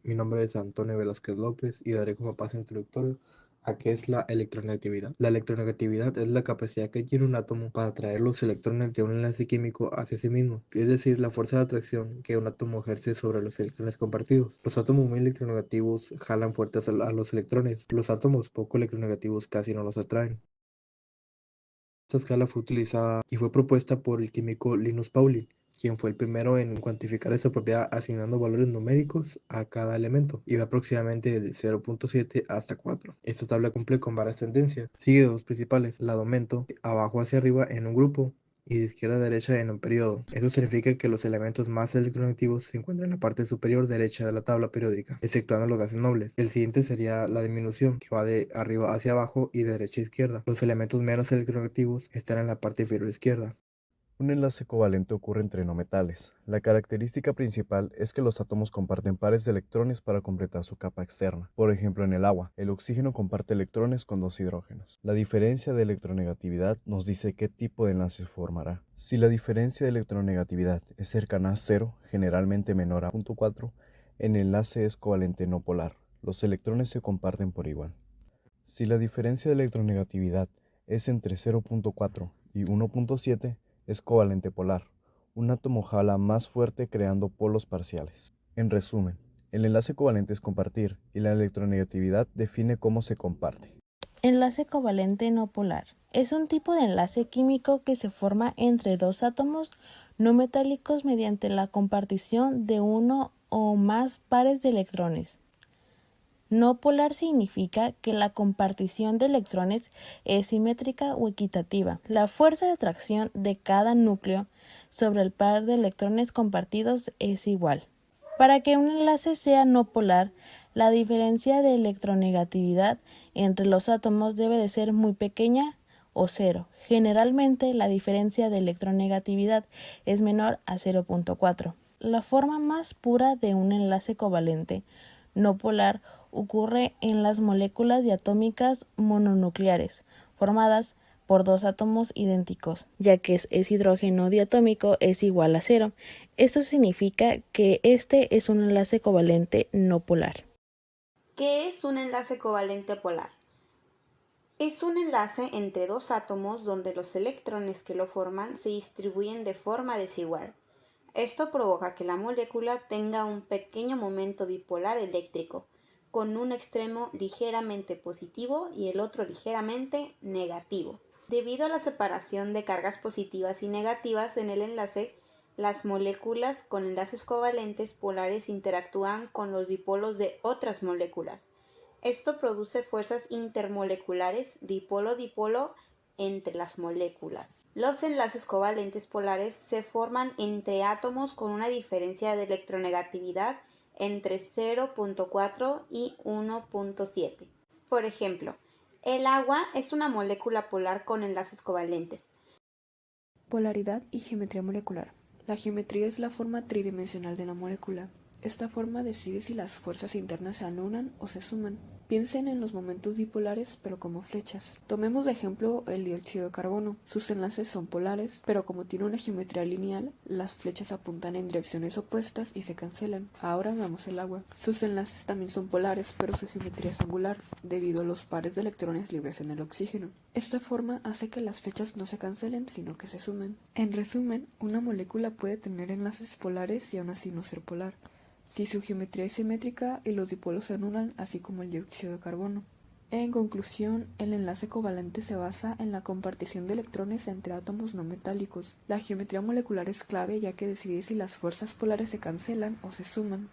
Mi nombre es Antonio Velázquez López y daré como paso introductorio a qué es la electronegatividad. La electronegatividad es la capacidad que tiene un átomo para atraer los electrones de un enlace químico hacia sí mismo, es decir, la fuerza de atracción que un átomo ejerce sobre los electrones compartidos. Los átomos muy electronegativos jalan fuertes a los electrones, los átomos poco electronegativos casi no los atraen. Esta escala fue utilizada y fue propuesta por el químico Linus Pauling, quien fue el primero en cuantificar esta propiedad asignando valores numéricos a cada elemento, y va aproximadamente de 0.7 hasta 4. Esta tabla cumple con varias tendencias. Sigue dos principales, la de aumento, abajo hacia arriba en un grupo, y de izquierda a derecha en un periodo. Eso significa que los elementos más electronegativos se encuentran en la parte superior derecha de la tabla periódica, exceptuando los gases nobles. El siguiente sería la disminución, que va de arriba hacia abajo y de derecha a izquierda. Los elementos menos electronegativos están en la parte inferior izquierda. Un enlace covalente ocurre entre no metales. La característica principal es que los átomos comparten pares de electrones para completar su capa externa. Por ejemplo, en el agua, el oxígeno comparte electrones con dos hidrógenos. La diferencia de electronegatividad nos dice qué tipo de enlace se formará. Si la diferencia de electronegatividad es cercana a cero, generalmente menor a 0.4, el enlace es covalente no polar. Los electrones se comparten por igual. Si la diferencia de electronegatividad es entre 0.4 y 1.7, es covalente polar. Un átomo jala más fuerte creando polos parciales. En resumen, el enlace covalente es compartir y la electronegatividad define cómo se comparte. Enlace covalente no polar. Es un tipo de enlace químico que se forma entre dos átomos no metálicos mediante la compartición de uno o más pares de electrones. No polar significa que la compartición de electrones es simétrica o equitativa. La fuerza de atracción de cada núcleo sobre el par de electrones compartidos es igual. Para que un enlace sea no polar, la diferencia de electronegatividad entre los átomos debe de ser muy pequeña o cero. Generalmente la diferencia de electronegatividad es menor a 0.4. La forma más pura de un enlace covalente no polar ocurre en las moléculas diatómicas mononucleares, formadas por dos átomos idénticos, ya que es hidrógeno diatómico es igual a cero. Esto significa que este es un enlace covalente no polar. ¿Qué es un enlace covalente polar? Es un enlace entre dos átomos donde los electrones que lo forman se distribuyen de forma desigual. Esto provoca que la molécula tenga un pequeño momento dipolar eléctrico, con un extremo ligeramente positivo y el otro ligeramente negativo. Debido a la separación de cargas positivas y negativas en el enlace, las moléculas con enlaces covalentes polares interactúan con los dipolos de otras moléculas. Esto produce fuerzas intermoleculares dipolo-dipolo entre las moléculas. Los enlaces covalentes polares se forman entre átomos con una diferencia de electronegatividad entre 0.4 y 1.7. Por ejemplo, el agua es una molécula polar con enlaces covalentes. Polaridad y geometría molecular. La geometría es la forma tridimensional de la molécula. Esta forma decide si las fuerzas internas se anulan o se suman. Piensen en los momentos dipolares, pero como flechas. Tomemos de ejemplo el dióxido de carbono. Sus enlaces son polares, pero como tiene una geometría lineal, las flechas apuntan en direcciones opuestas y se cancelan. Ahora veamos el agua. Sus enlaces también son polares, pero su geometría es angular, debido a los pares de electrones libres en el oxígeno. Esta forma hace que las flechas no se cancelen, sino que se sumen. En resumen, una molécula puede tener enlaces polares y aún así no ser polar, si su geometría es simétrica y los dipolos se anulan, así como el dióxido de carbono. En conclusión, el enlace covalente se basa en la compartición de electrones entre átomos no metálicos. La geometría molecular es clave ya que decide si las fuerzas polares se cancelan o se suman.